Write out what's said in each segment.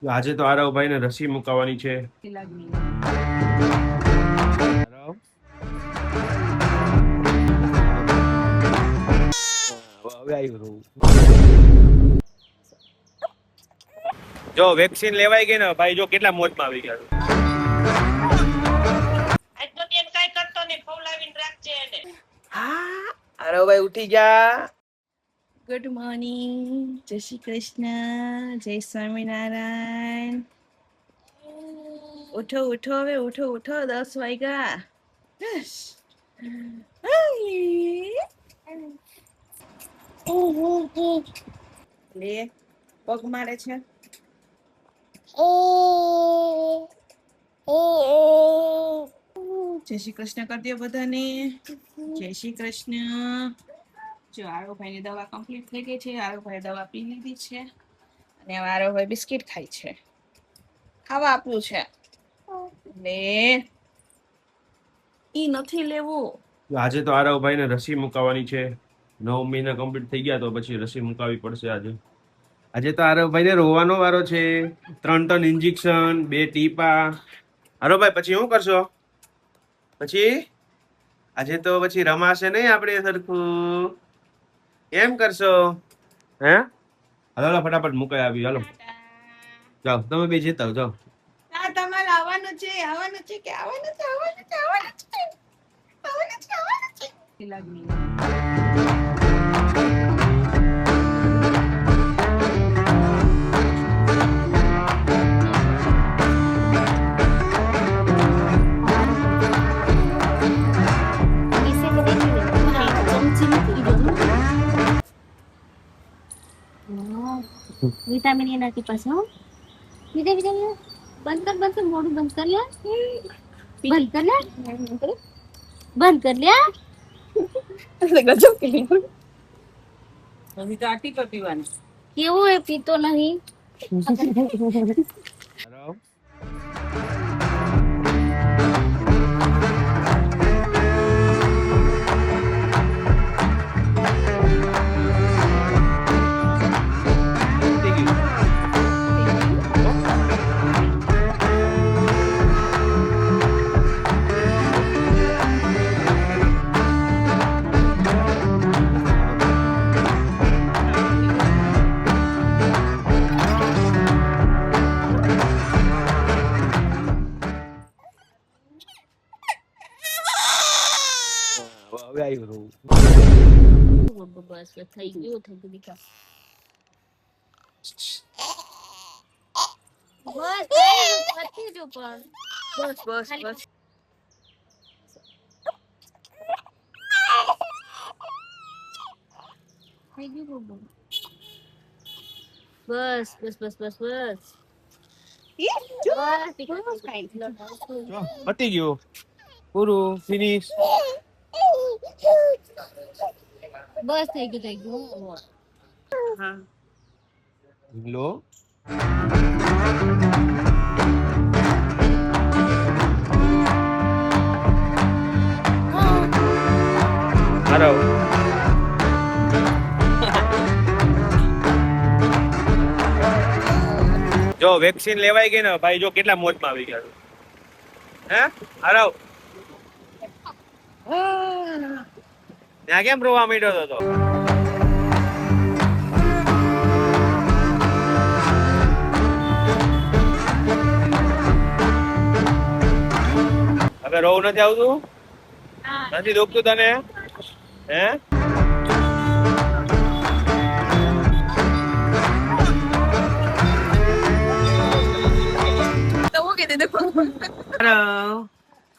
આજે તો આરવભાઈ ને રસી મુકાવાની છે. જો વેક્સિન લેવાઈ ગઈ ને ભાઈ, જો કેટલા મોજમાં આવી ગયા. આજ તો તેન કાઈ કરતો ને ખવલાવીને રાખજે એને. હા, આરવભાઈ ઉઠી ગયા. ગુડ મોર્નિંગ, જય શ્રી કૃષ્ણ, જય સ્વામિનારાયણ. ઉઠો ઉઠો હવે, ઉઠો ઉઠો, 10 વાગ્યા. લે પગ મારે છે. જય શ્રી કૃષ્ણ કરી દો બધાને. જય શ્રી કૃષ્ણ. જો આરોભાઈની દવા કમ્પ્લીટ થઈ ગઈ છે. આરોભાઈ દવા પી લીધી છે અને હવે આરોભાઈ બિસ્કિટ ખાય છે. ખાવા આપ્યું છે ને ઈ નથી લેવું. આજે તો આરવભાઈ ને રસી મુકાવાની છે. 9 મહિના કમ્પ્લીટ થઈ ગયા તો પછી રસી મુકાવી પડશે. આજે તો આરવભાઈ ને રોવાનો વારો છે. 3 ઇન્જેક્શન, 2 ટીપા. આરવભાઈ પછી શું કરશો? પછી આજે તો પછી રમાશે નહીં આપણે સરખું? એમ કરશો? હે હાલો ફટાફટ મુકાઈ આવી. હાલો જાઓ, તમે બે જીતાવ જાઓ. તમારે આવવાનું છે, આવવાનું છે કે આવવાનું છે, આવવાનું છે, આવવાનું છે, આવવાનું છે, આવવાનું છે. विटामिन ए ना के पास हो विटामिन बंद कर मोड़ बंद कर लिया बंद कर लिया ગજબ કે તો આટી પર પીવાની કેવું એ પીતો નહીં બસ થઈ ગયું દીકરા બસ પતી જો પણ બસ બસ બસ થઈ ગયું બસ બસ બસ બસ બસ પતી ગયું, પૂરું, ફિનિશ. બસ થઈ ગયું હા લો આરવ જો વેક્સિન લેવાઈ ગઈ ને ભાઈ, જો કેટલા મોજમાં આવી ગયા. હે આરવ ત્યાં કેમ રોવા માંડ્યો હતો? હવે રોવું નથી આવતું? નથી દુખતું તને? હે તો હું કીધું દેખો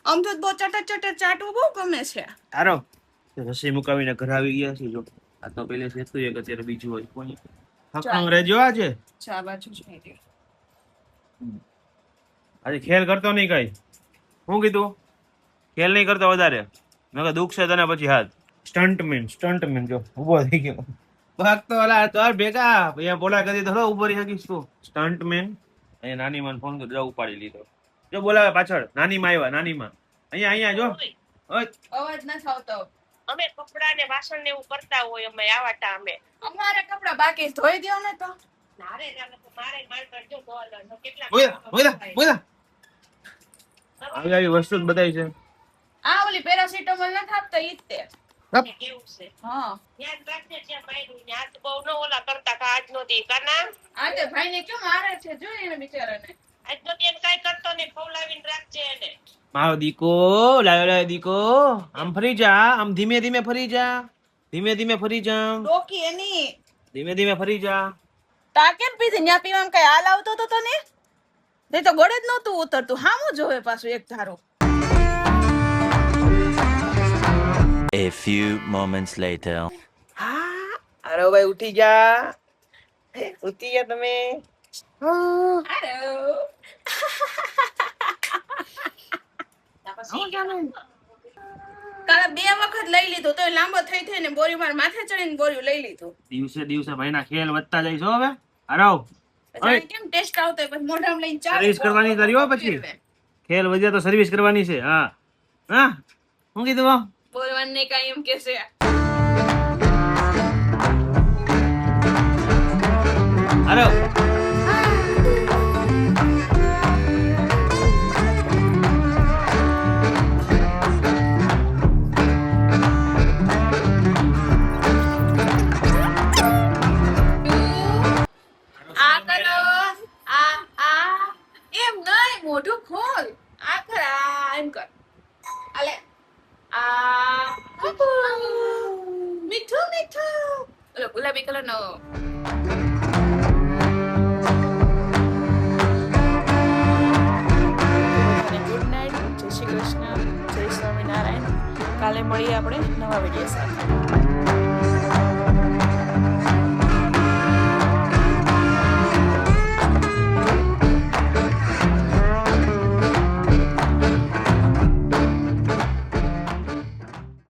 આમ તો બહુ ચટર ચાટવું બહુ ગમે છે. આરવ રસી મુકાવીને ઘર આવી ગયા છે. જો આ તો પેલે સેતું એક અત્યારે બીજું હોય કોઈ હકંગ રહેજો. આજે ચા બાજુ છે આજે ખેલ કરતો નહીં કઈ. શું કીધું? ખેલ નહીં કરતો વધારે. મેં કહ્યું દુઃખ છે તને પછી હાથ. સ્ટન્ટમેન જો ઉભો થઈ ગયો. ભાગતો ઓલા તાર ભેગા અહીંયા બોલા કરી થોડો ઉભો રહી શકીશ તું. સ્ટન્ટમેન અહીંયા નાની માં ફોન કરી ઉપાડી લીધો. જો બોલાવે પાછળ નાની માં આવ્યા. નાની માં અહીંયા જો અવાજ ના આવતો. અમે કપડા ને વાસણ ને એવું કરતા હોય અમે આવા ટામે. અમારે કપડા બાકી ધોઈ દો ને તો નારે રામે તો મારે માર કરજો ડોલર નો કેટલા આવી વસ્તુ જ બતાવી છે. આ ઓલી પેરાસિટામોલ નથી આપતા ઈ જ તે. કેવું છે હા ધ્યાન રાખજે જ્યાં પાડ્યું ને હાથ બહુ ન ઓલા કરતા કા આજનો દી કાના આજે ભાઈને કેમ મારે છે જો એને બિચારાને. આજનો દી એને કાંઈ કરતો નહીં ખવડાવીને રાખજે એને મારો દીકો, લાયો દીકો, આમ ફરી જા, આમ ધીમે ધીમે ફરી જા, ધીમે ધીમે ફરી જા, ડોકી એની ધીમે ધીમે ફરી જા. તા કેમ પીધી ન્યા પીવામાં કઈ હાલ આવતો તો તને? તે તો ગળે જ નહોતું ઉતરતું. હામું જોવે પાછું એક ધારો. A few moments later. હા આરવભાઈ ઉઠી ગયા. ઉઠી ગયા તમે? હાલો. કાલે 2 વખત લઈ લીધું તોય લાંબો થઈ થઈને બોરી માર માથે ચડીને બોરી લઈ લીધું. દિવસે દિવસે ભાઈના ખેલ વધતા જાય છે હો હવે. હરાવ પછી કેમ ટેસ્ટ આવતો હોય પછી મોઢામાં લઈને ચાલે. સર્વિસ કરવાની તારી હો પછી. ખેલ વધ્યા તો સર્વિસ કરવાની છે. હા હા હું કીધું બોલવાનું નહીં કાંઈ એમ કેશે. હરાવ આ કરો આ એમ નહીં મોઢું ખોલ આ કર આ એમ કર આલે આ મીઠું મીઠું ઓલો ગુલાબી કલર નો ગુડ નાઇટ જય શ્રી કૃષ્ણ જય સ્વામિનારાયણ કાલે મળીએ આપણે નવા વિડીયો સાથે